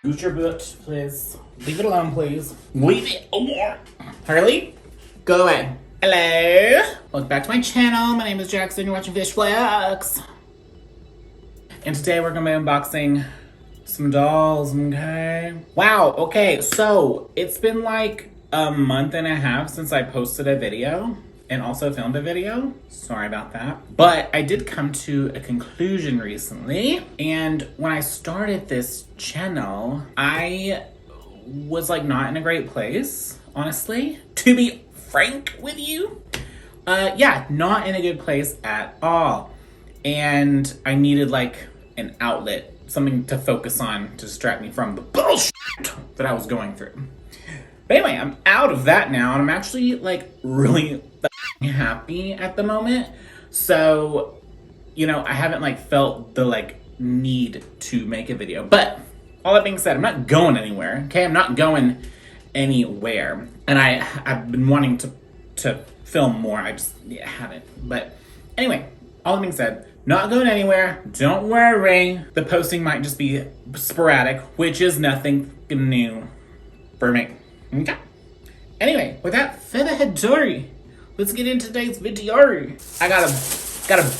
Use your boot, please. Leave it alone, please. Leave it alone. Harley, go away. Hello. Welcome back to my channel. My name is Jackson. You're watching Fish Flicks. And today we're gonna be unboxing some dolls, okay? Wow, okay, so it's been like a month and a half since I posted a video and also filmed a video. Sorry about that. But I did come to a conclusion recently. And when I started this channel, I was like not in a great place, honestly. To be frank with you. Yeah, not in a good place at all. And I needed like an outlet, something to focus on to distract me from the bullshit that I was going through. But anyway, I'm out of that now, and I'm actually like really happy at the moment. So, you know, I haven't like felt the like need to make a video. But all that being said, I'm not going anywhere. Okay, I'm not going anywhere, and I've been wanting to film more. I just haven't. But anyway, all that being said, not going anywhere. Don't worry. The posting might just be sporadic, which is nothing new for me. Okay. Anyway, without further ado, let's get into today's video. I got a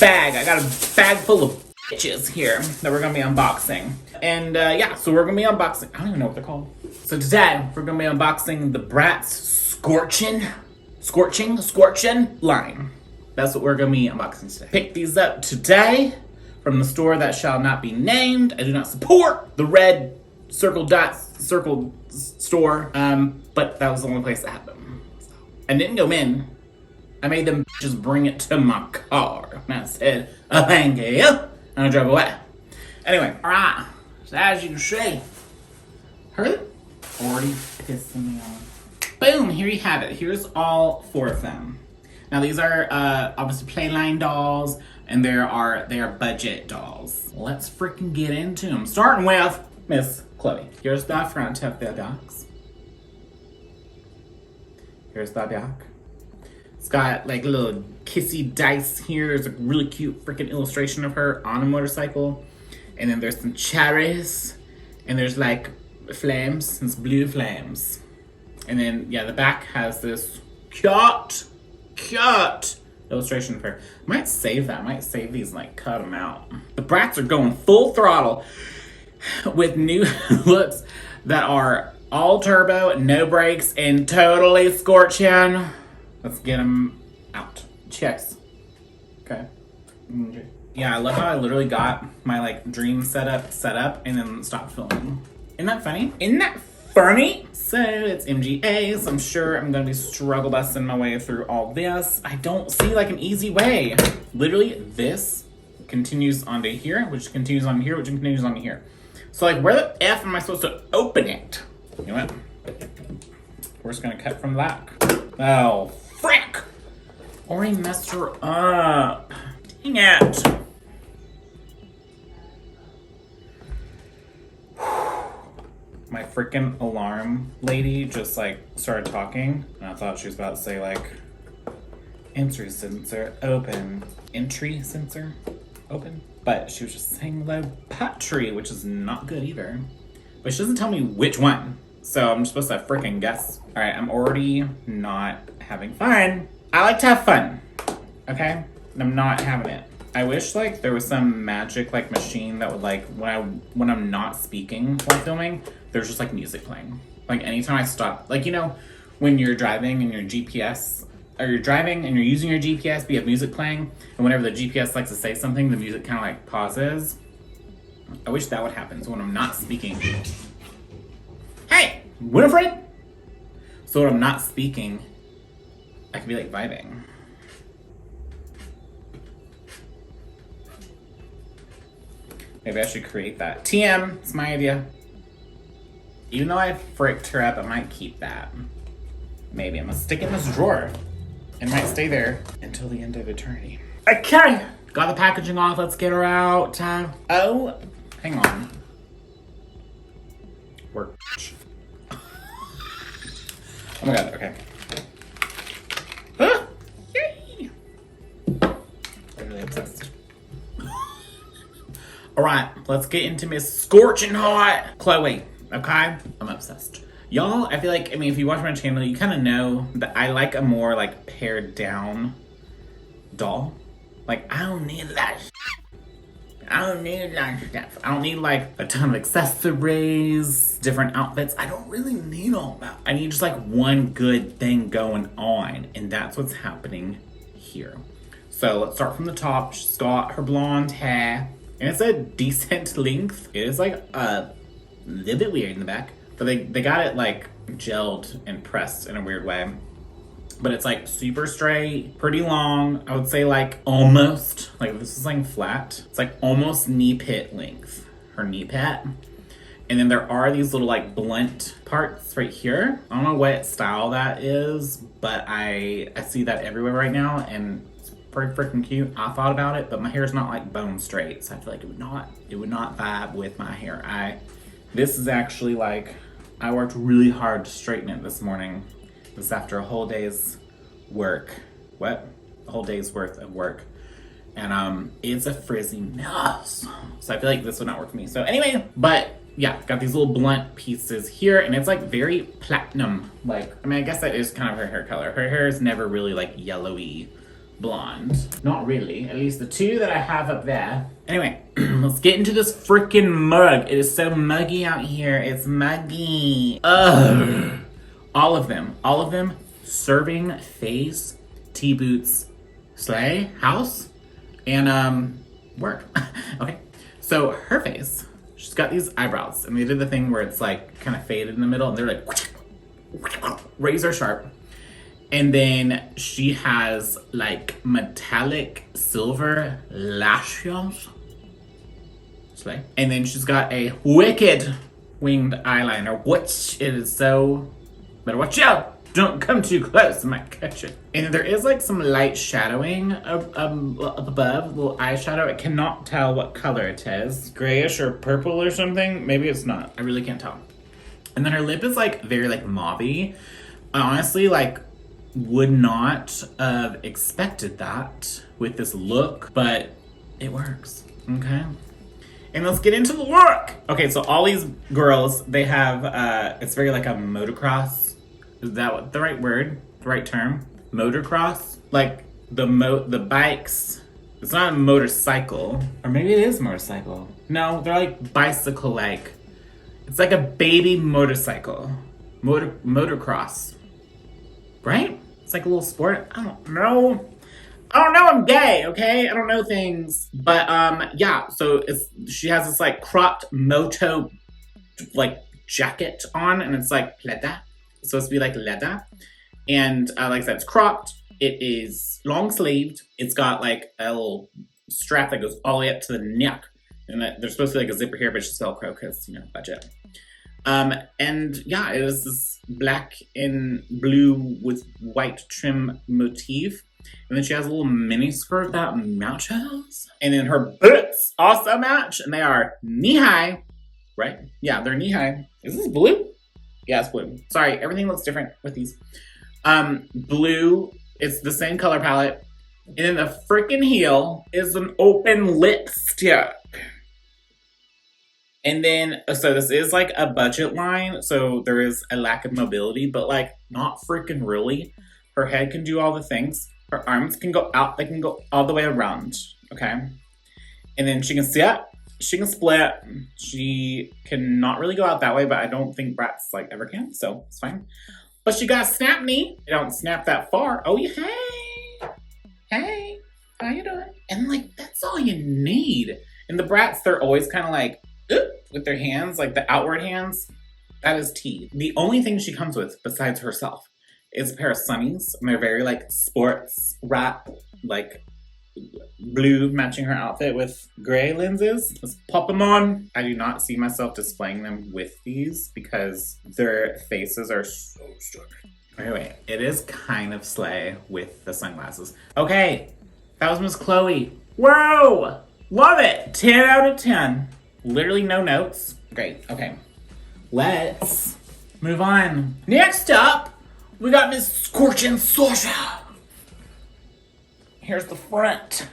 bag full of bitches here that we're gonna be unboxing. And yeah, so we're gonna be unboxing. I don't even know what they're called. So today we're gonna be unboxing the Bratz Scorchin line. That's what we're gonna be unboxing today. Picked these up today from the store that shall not be named. I do not support the red circle store, but that was the only place that had them. So, I didn't go in. I made them just bring it to my car. And I said, thank you. And I drove away. Anyway, alright. So as you can see, already pissing me off. Boom, here you have it. Here's all four of them. Now these are obviously Playline dolls, and they are budget dolls. Let's freaking get into them. Starting with Miss Chloe. Here's the front of the box. Here's the back. It's got like a little kissy dice here. There's a really cute freaking illustration of her on a motorcycle. And then there's some cherries. And there's like flames, it's blue flames. And then, yeah, the back has this cute illustration of her. I might save that. I might save these and like cut them out. The Brats are going full throttle with new looks that are all turbo, no brakes, and totally scorching. Let's get them out. Checks. Okay. Yeah, I love how I literally got my like dream set up and then stopped filming. Isn't that funny? Isn't that funny? So it's MGA, so I'm sure I'm gonna be struggle busting my way through all this. I don't see like an easy way. Literally, this continues onto here, which continues on here, which continues on here. So like, where the F am I supposed to open it? You know what? We're just gonna cut from the back. Oh, frick! Already messed her up. Dang it. My freaking alarm lady just like started talking, and I thought she was about to say like, entry sensor open. Entry sensor open? But she was just saying low battery, which is not good either. But she doesn't tell me which one. So I'm supposed to freaking guess. All right, I'm already not having fun. I like to have fun, okay? And I'm not having it. I wish like there was some magic like machine that would like, when I'm not speaking while filming, there's just like music playing. Like anytime I stop, like, you know, when you're driving and your GPS, or you're driving and you're using your GPS, but you have music playing, and whenever the GPS likes to say something, the music kind of like pauses. I wish that would happen, so when I'm not speaking. Hey, Winifred! So when I'm not speaking, I can be like vibing. Maybe I should create that. TM, it's my idea. Even though I fricked her up, I might keep that. Maybe I'm gonna stick it in this drawer. It might stay there until the end of eternity. Okay, got the packaging off. Let's get her out. Oh, hang on. Work. Oh my god, okay. Ah, yay! I'm really obsessed. Alright, let's get into Miss Scorchin Hot. Chloe, Okay? I'm obsessed. Y'all, I feel like, I mean, if you watch my channel, you kind of know that I like a more, like, pared down doll. Like, I don't need that shit. I don't need that stuff. I don't need, like, a ton of accessories, different outfits. I don't really need all that. I need just, like, one good thing going on. And that's what's happening here. So, let's start from the top. She's got her blonde hair. And it's a decent length. It is, like, a little bit weird in the back. But they got it, like, gelled and pressed in a weird way. But it's, like, super straight, pretty long. I would say, like, almost, like, this is, like, flat. It's, like, almost knee pit length. Her knee pit. And then there are these little, like, blunt parts right here. I don't know what style that is, but I see that everywhere right now. And it's pretty freaking cute. I thought about it, but my hair is not, like, bone straight. So I feel like it would not vibe with my hair. This is actually, like... I worked really hard to straighten it this morning. This is after a whole day's work. What? A whole day's worth of work. And it's a frizzy mess. So I feel like this would not work for me. So anyway, but yeah, got these little blunt pieces here and it's like very platinum. Like, I mean, I guess that is kind of her hair color. Her hair is never really like yellowy blonde. Not really, at least the two that I have up there. Anyway, let's get into this freaking mug. It is so muggy out here. It's muggy. Ugh. All of them serving face, T-boots, sleigh, house, and work. Okay, so her face, she's got these eyebrows and they did the thing where it's like kind of faded in the middle and they're like razor sharp. And then she has like metallic silver lashes. Slay. And then she's got a wicked winged eyeliner, which it is so... Better watch out! Don't come too close, I might catch it. And there is like some light shadowing up above, little eyeshadow. I cannot tell what color it is. Grayish or purple or something? Maybe it's not. I really can't tell. And then her lip is like very like mauve-y. I honestly like would not have expected that with this look, but it works, okay? And let's get into the look. Okay, so all these girls, they have, it's very like a motocross. Is that what, the right word? The right term? Motocross? Like the bikes. It's not a motorcycle. Or maybe it is motorcycle. No, they're like bicycle-like. It's like a baby motorcycle. Motocross. Right? It's like a little sport. I don't know. I'm gay, okay? I don't know things. But, yeah, so she has this, like, cropped moto, like, jacket on, and it's, like, leather. It's supposed to be, like, leather. And, like I said, it's cropped. It is long-sleeved. It's got, like, a little strap that goes all the way up to the neck. And there's supposed to be, like, a zipper here, but it's just Velcro because, you know, budget. And yeah, it is this black and blue with white trim motif. And then she has a little mini skirt that matches. And then her boots also match. And they are knee-high, right? Yeah, they're knee-high. Is this blue? Yeah, it's blue. Sorry, everything looks different with these. Blue, it's the same color palette. And then the freaking heel is an open lipstick. And then, so this is like a budget line, so there is a lack of mobility, but like not freaking really. Her head can do all the things. Her arms can go out, they can go all the way around, okay? And then she can sit, she can split, she cannot really go out that way, but I don't think Brats like ever can, so it's fine. But she got a snap knee. They don't snap that far. Oh, hey, how you doing? And like, that's all you need. And the Brats, they're always kind of like, with their hands, like the outward hands, that is tea. The only thing she comes with besides herself is a pair of sunnies. And they're very like sports wrap, like blue, matching her outfit with gray lenses. Let's pop them on. I do not see myself displaying them with these because their faces are so struck. Anyway, it is kind of slay with the sunglasses. Okay, that was Miss Chloe. Whoa, love it. 10 out of 10. Literally no notes. Great, okay. Let's move on. Next up, we got Miss Scorchin Sasha. Here's the front.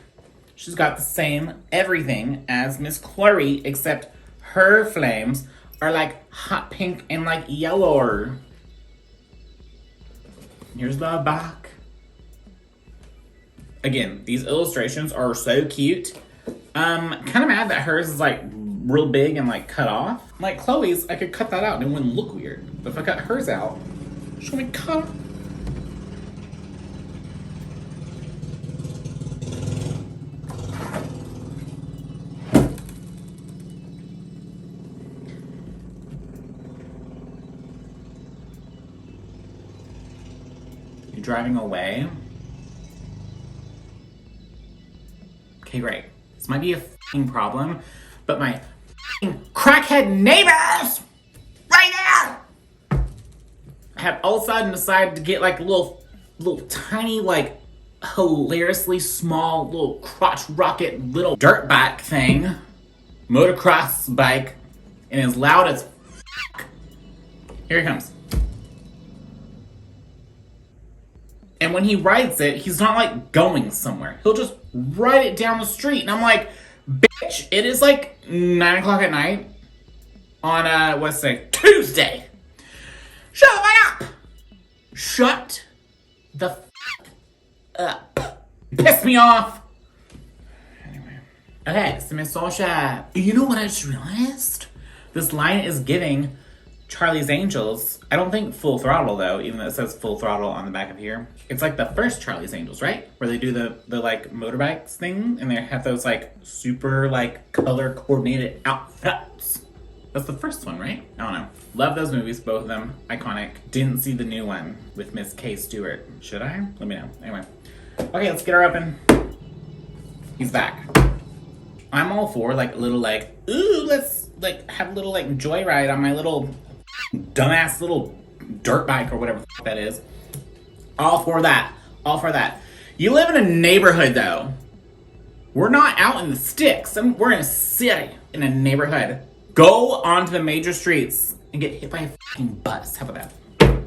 She's got the same everything as Miss Chloe, except her flames are like hot pink and like yellow. Here's the back. Again, these illustrations are so cute. Kind of mad that hers is like real big and like cut off. Like Chloe's, I could cut that out and it wouldn't look weird. But if I cut hers out, she's gonna be cut. You driving away? Okay, great. This might be a f***ing problem, but my f***ing crackhead neighbors right now have all of a sudden decided to get like a little tiny, like hilariously small little crotch rocket little dirt bike thing, motocross bike, and as loud as f***. Here he comes. And when he rides it, he's not like going somewhere. He'll just ride it down the street. And I'm like, bitch, it is like 9 o'clock at night on, what's today? Tuesday. Shut the fuck up. Shut the fuck up. Piss me off. Anyway. Okay, so Miss Sasha. You know what I just realized? This line is giving Charlie's Angels. I don't think Full Throttle though, even though it says Full Throttle on the back of here. It's like the first Charlie's Angels, right? Where they do the like motorbikes thing and they have those like super like color coordinated outfits. That's the first one, right? I don't know. Love those movies, both of them. Iconic. Didn't see the new one with Miss K. Stewart. Should I? Let me know. Anyway. Okay, let's get her open. He's back. I'm all for like a little like, ooh, let's like have a little like joyride on my little dumbass little dirt bike or whatever the fuck that is. All for that. All for that. You live in a neighborhood though. We're not out in the sticks. We're in a city, in a neighborhood. Go onto the major streets and get hit by a fucking bus. How about that?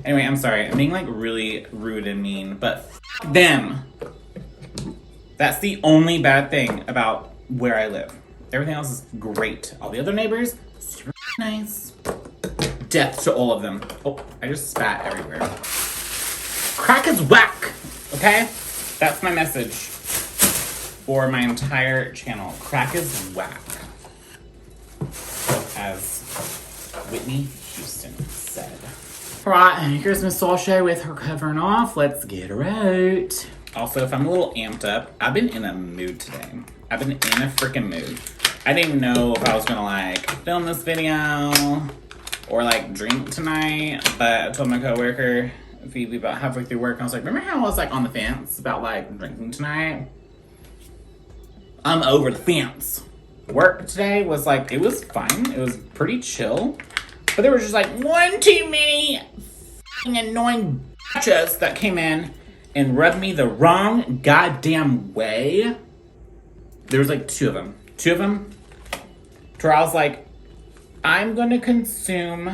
Anyway, I'm sorry. I'm being like really rude and mean, but f them. That's the only bad thing about where I live. Everything else is great. All the other neighbors, super nice. Death to all of them. Oh, I just spat everywhere. Crack is whack, okay? That's my message for my entire channel. Crack is whack. As Whitney Houston said. Alright, here's Miss Sasha with her covering off. Let's get her out. Also, if I'm a little amped up, I've been in a mood today. I've been in a freaking mood. I didn't even know if I was gonna like film this video or like drink tonight, but I told my coworker Phoebe about halfway through work, I was like, remember how I was like on the fence about like drinking tonight? I'm over the fence. Work today was like, it was fine. It was pretty chill, but there was just like one too many f***ing annoying bitches that came in and rubbed me the wrong goddamn way. There was like two of them to where I was like, I'm gonna consume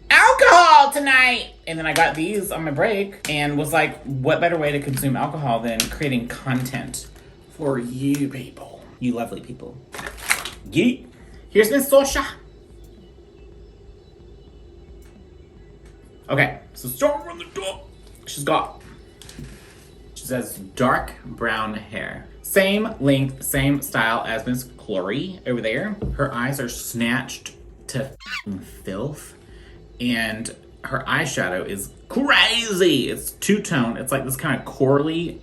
alcohol tonight. And then I got these on my break and was like, what better way to consume alcohol than creating content for you people, you lovely people. Yeet. Here's Miss Sasha. Okay, so start from the top. She has dark brown hair. Same length, same style as Miss Chloe over there. Her eyes are snatched to filth. And her eyeshadow is crazy. It's two-tone. It's like this kind of corally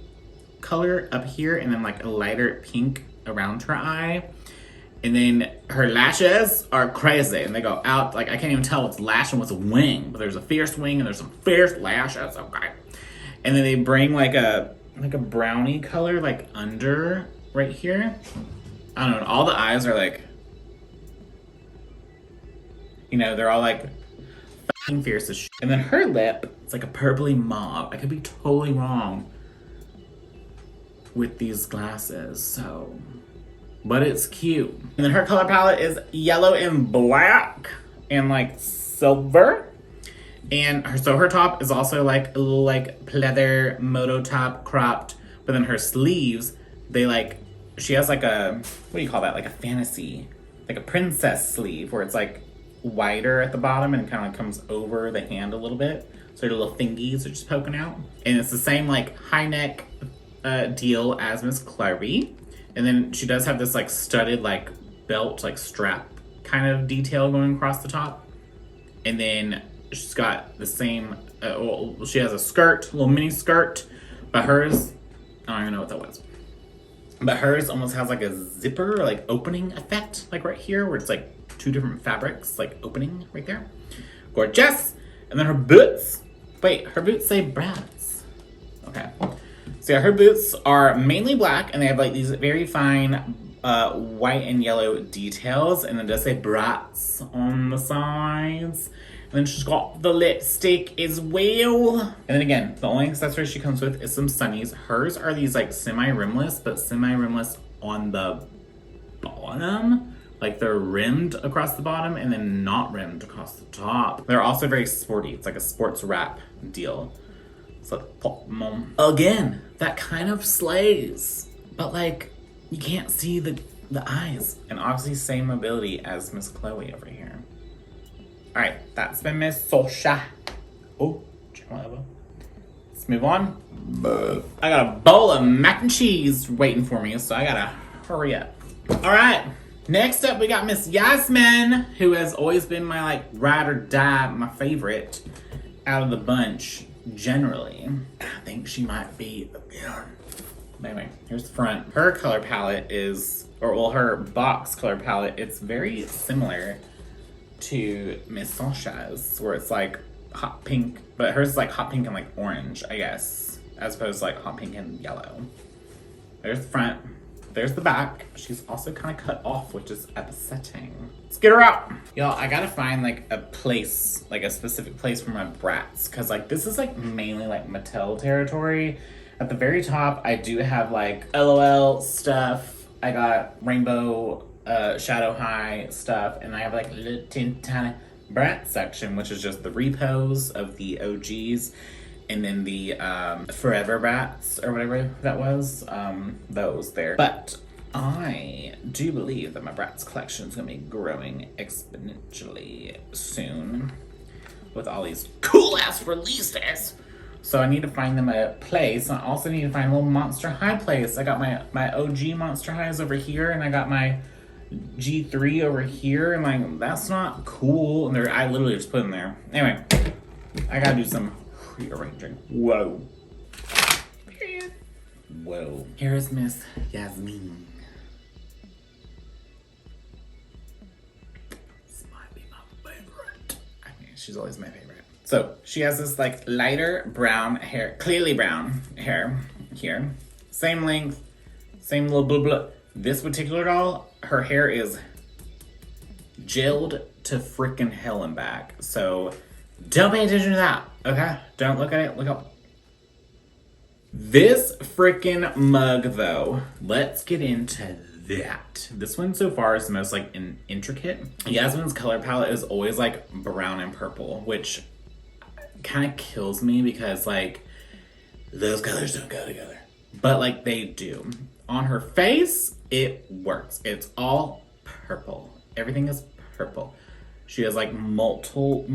color up here and then like a lighter pink around her eye. And then her lashes are crazy and they go out. Like I can't even tell what's lash and what's a wing. But there's a fierce wing and there's some fierce lashes. Okay. And then they bring like a brownie color like under right here. I don't know. All the eyes are like, you know, they're all like fucking fierce as shit. And then her lip, it's like a purpley mauve. I could be totally wrong with these glasses, so, but it's cute. And then her color palette is yellow and black and like silver. And her top is also like a little like pleather moto top cropped, but then her sleeves, they like, she has like a, what do you call that? Like a fantasy like a princess sleeve where it's like wider at the bottom and kind of comes over the hand a little bit. So her little fingies are just poking out. And it's the same like high neck deal as Miss Chloe. And then she does have this like studded like belt, like strap kind of detail going across the top. And then she's got the same, well, she has a skirt, a little mini skirt, but hers, I don't even know what that was. But hers almost has like a zipper, like opening effect, like right here, where it's like two different fabrics, like opening right there. Gorgeous. And then her boots, wait, her boots say Brats. Okay. So yeah, her boots are mainly black, and they have like these very fine white and yellow details, and it does say Brats on the sides. And then she's got the lipstick as well. And then again, the only accessory she comes with is some sunnies. Hers are these like semi-rimless, but semi-rimless on the bottom. Like they're rimmed across the bottom and then not rimmed across the top. They're also very sporty. It's like a sports wrap deal. So pop them on. Again, that kind of slays. But like, you can't see the eyes. And obviously same mobility as Miss Chloe over here. All right, that's been Miss Sasha. Oh, check my elbow. Let's move on. I got a bowl of mac and cheese waiting for me, so I gotta hurry up. All right, next up we got Miss Yasmine, who has always been my like ride or die, my favorite out of the bunch generally. I think she might be again. Anyway, here's the front. Her color palette is, or well, her box color palette, it's very similar to Miss Sasha's, where it's like hot pink, but hers is like hot pink and like orange, I guess, as opposed to like hot pink and yellow. There's the front, there's the back. She's also kind of cut off, which is upsetting. Let's get her out. Y'all, I gotta find like a place, like a specific place for my brats, because like this is like mainly like Mattel territory. At the very top, I do have like LOL stuff. I got rainbow Shadow High stuff, and I have like a little tiny brat section, which is just the repos of the OGs, and then the Forever Brats or whatever that was, those there. But I do believe that my Brats collection is gonna be growing exponentially soon with all these cool ass releases. So I need to find them a place. I also need to find a little Monster High place. I got my OG Monster Highs over here, and I got my G3 over here, and like that's not cool. And I literally just put them there. Anyway, I gotta do some rearranging. Whoa. Period. Whoa. Here's Miss Yasmine. This might be my favorite. I mean, she's always my favorite. So she has this like lighter brown hair, clearly brown hair here. Same length, same little blah blah. This particular doll, her hair is gelled to freaking hell and back. So don't pay attention to that, okay? Don't look at it, look up. This freaking mug though, let's get into that. This one so far is the most like intricate. Yasmine's color palette is always like brown and purple, which kind of kills me because like those colors don't go together. But like they do. On her face, it works. It's all purple. Everything is purple. She has like multiple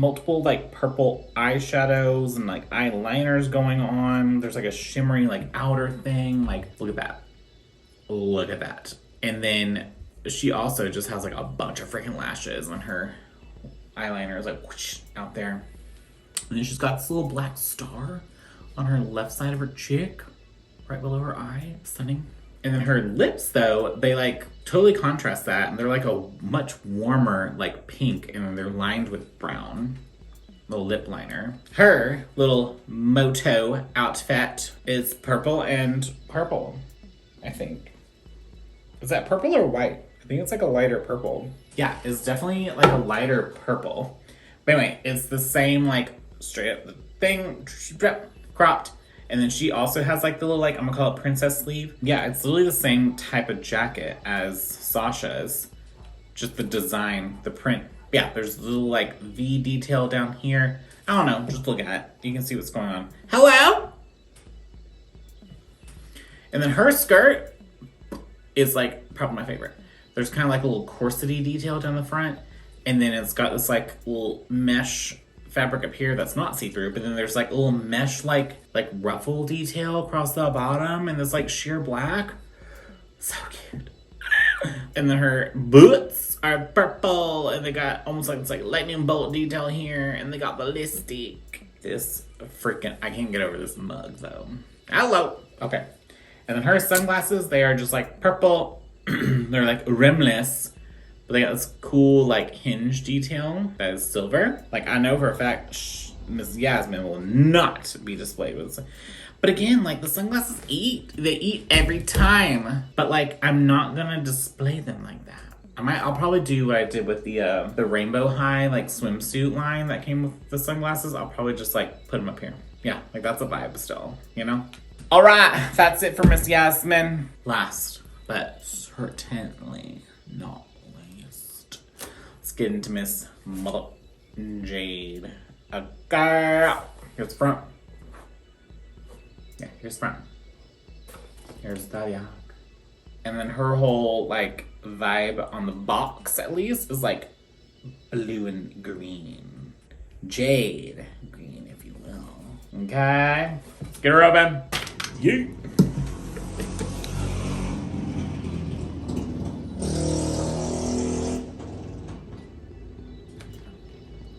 like purple eyeshadows and like eyeliners going on. There's like a shimmery like outer thing. Like look at that. Look at that. And then she also just has like a bunch of freaking lashes on her eyeliner is like whoosh, out there. And then she's got this little black star on her left side of her cheek, right below her eye. Stunning. And then her lips, though, they like totally contrast that, and they're like a much warmer like pink, and then they're lined with brown. Little lip liner. Her little moto outfit is purple and purple, I think. Is that purple or white? I think it's like a lighter purple. Yeah, it's definitely like a lighter purple. But anyway, it's the same like straight up the thing, cropped. And then she also has like the little like, I'm gonna call it princess sleeve. Yeah, it's literally the same type of jacket as Sasha's. Just the design, the print. Yeah, there's a little like V detail down here. I don't know, just look at it. You can see what's going on. Hello? And then her skirt is like probably my favorite. there's kind of like a little corsety detail down the front. And then it's got this like little mesh fabric up here that's not see-through, but then there's like a little mesh like ruffle detail across the bottom, and this like sheer black. So cute. And then her boots are purple, and they got almost like this like lightning bolt detail here, and they got the lipstick. This freaking, I can't get over this mug though. Hello. Okay. And then her sunglasses, they are just like purple. They're like rimless, but they got this cool like hinge detail that is silver. Like I know for a fact Miss Yasmine will not be displayed with this. But again, like the sunglasses they eat every time. But like I'm not gonna display them like that. I'll probably do what I did with the rainbow high like swimsuit line that came with the sunglasses. I'll probably just like put them up here. Yeah, like that's a vibe still, you know? All right, that's it for Miss Yasmine. Last, but certainly not least, let's get into Miss Mother Jade. Okay, here's the front. Yeah, here's the front. Here's the back. And then her whole like vibe on the box, at least, is like blue and green. Jade green, if you will. Okay, let's get her open. Yeah.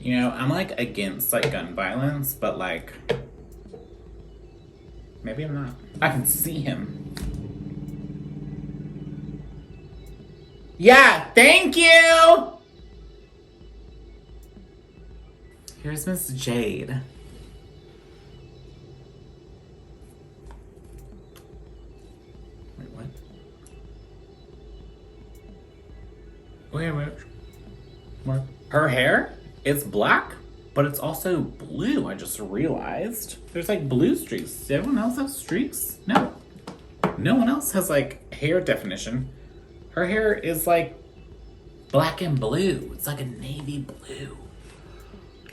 You know, I'm like against like gun violence, but like maybe I'm not. I can see him. Yeah, thank you! Here's Miss Jade. Wait, what? Wait. What? Her hair? It's black, but it's also blue, I just realized. There's like blue streaks. Does everyone else have streaks? No. No one else has like hair definition. Her hair is like black and blue. It's like a navy blue.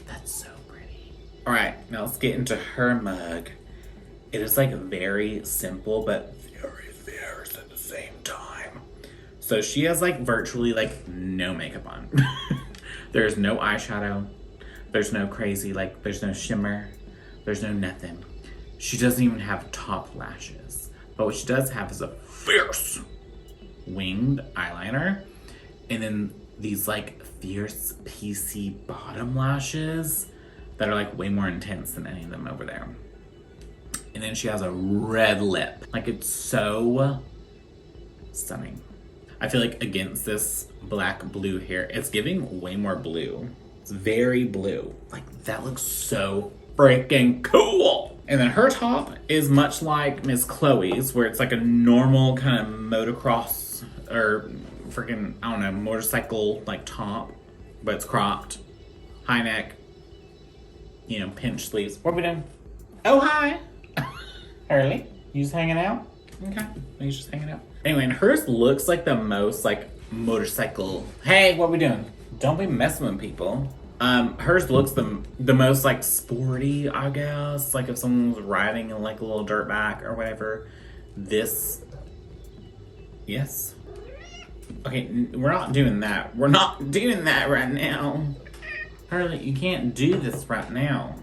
That's so pretty. All right, now let's get into her mug. It is like very simple, but very fierce at the same time. So she has like virtually like no makeup on. There's no eyeshadow. There's no crazy, like there's no shimmer. There's no nothing. She doesn't even have top lashes. But what she does have is a fierce winged eyeliner, and then these like fierce PC bottom lashes that are like way more intense than any of them over there. And then she has a red lip. Like it's so stunning. I feel like against this black blue hair, it's giving way more blue. It's very blue. Like that looks so freaking cool. And then her top is much like Miss Chloe's, where it's like a normal kind of motocross or freaking, I don't know, motorcycle like top, but it's cropped, high neck, you know, pinch sleeves. What are we doing? Oh, hi. Early. You just hanging out? Okay. He's just hanging out. Anyway, and hers looks like the most like motorcycle. Hey, what are we doing? Don't be messing with people. Hers looks the most like sporty, I guess. Like if someone was riding in like a little dirt bike or whatever. This, yes. Okay, we're not doing that. We're not doing that right now. Harley, you can't do this right now.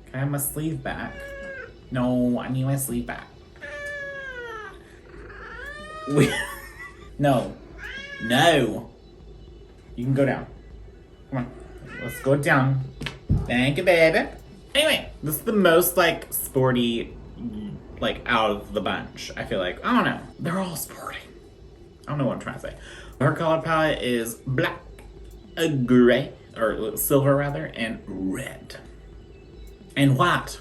Can I have my sleeve back? No, I need my sleeve back. No. No. You can go down. Come on. Let's go down. Thank you, baby. Anyway, this is the most like sporty, like out of the bunch. I feel like, I don't know. They're all sporty. I don't know what I'm trying to say. Her color palette is black, gray, or silver rather, and red. And white.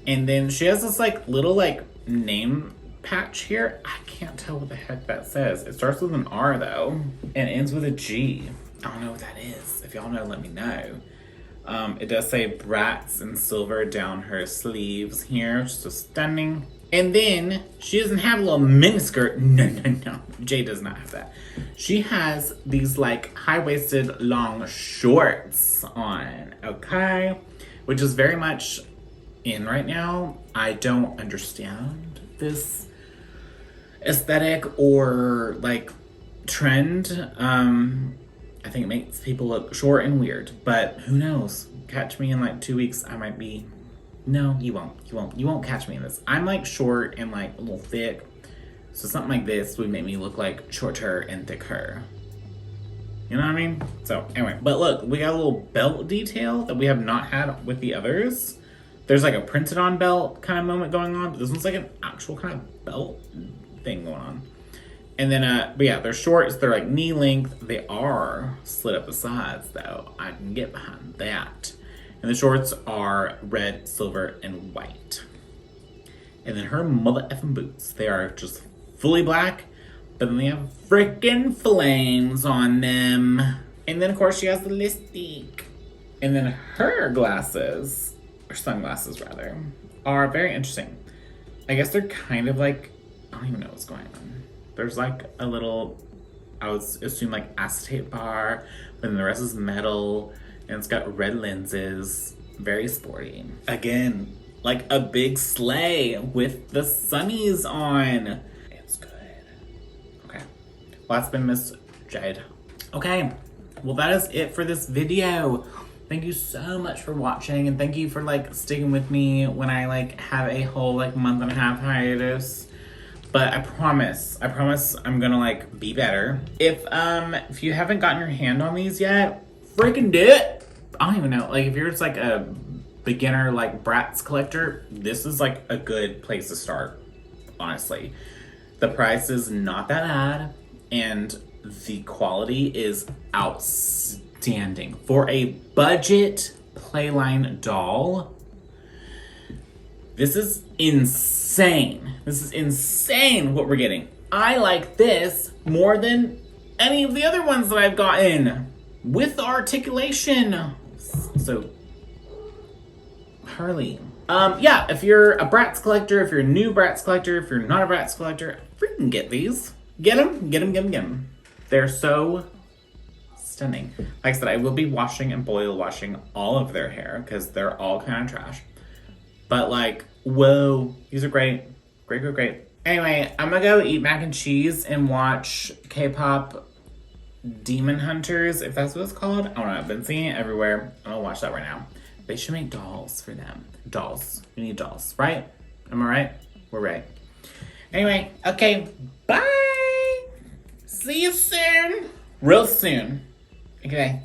And then she has this like little like name patch here. I can't tell what the heck that says. It starts with an R though, and ends with a G. I don't know what that is. If y'all know, let me know. It does say Brats in silver down her sleeves here, which is stunning. And then she doesn't have a little miniskirt. No. Jade does not have that. She has these like high-waisted long shorts on, okay? Which is very much in right now. I don't understand this aesthetic or like trend. I think it makes people look short and weird, but who knows? Catch me in like 2 weeks, I might be. No, you won't. You won't catch me in this. I'm like short and like a little thick. So something like this would make me look like shorter and thicker. You know what I mean? So anyway, but look, we got a little belt detail that we have not had with the others. There's like a printed on belt kind of moment going on, but this one's like an actual kind of belt thing going on. And then, but yeah, they're shorts. They're like knee length. They are slit up the sides though. I can get behind that. And the shorts are red, silver, and white. And then her mother effing boots. They are just fully black, but then they have freaking flames on them. And then of course she has the lipstick. And then her glasses, or sunglasses rather, are very interesting. I guess they're kind of like, I don't even know what's going on. There's like a little, I would assume like acetate bar, but then the rest is metal, and it's got red lenses. Very sporty. Again, like a big sleigh with the sunnies on. It's good. Okay. Well, that's been Miss Jade. Okay. Well, that is it for this video. Thank you so much for watching, and thank you for like sticking with me when I like have a whole like month and a half hiatus. But I promise I'm gonna like be better. If you haven't gotten your hand on these yet, freaking do it. I don't even know, like if you're just like a beginner like Bratz collector, this is like a good place to start, honestly. The price is not that bad, and the quality is outstanding. For a budget Playline doll, this is insane. This is insane what we're getting. I like this more than any of the other ones that I've gotten with articulation. So, Harley. Yeah, if you're a Bratz collector, if you're a new Bratz collector, if you're not a Bratz collector, freaking get these. Get them. They're so stunning. Like I said, I will be washing and boil washing all of their hair because they're all kind of trash. But like, whoa, these are great. Great. Anyway, I'm gonna go eat mac and cheese and watch K-pop Demon Hunters, if that's what it's called. I don't know, I've been seeing it everywhere. I'm gonna watch that right now. They should make dolls for them. Dolls. We need dolls, right? Am I right? We're right. Anyway, okay, bye! See you soon! Real soon. Okay.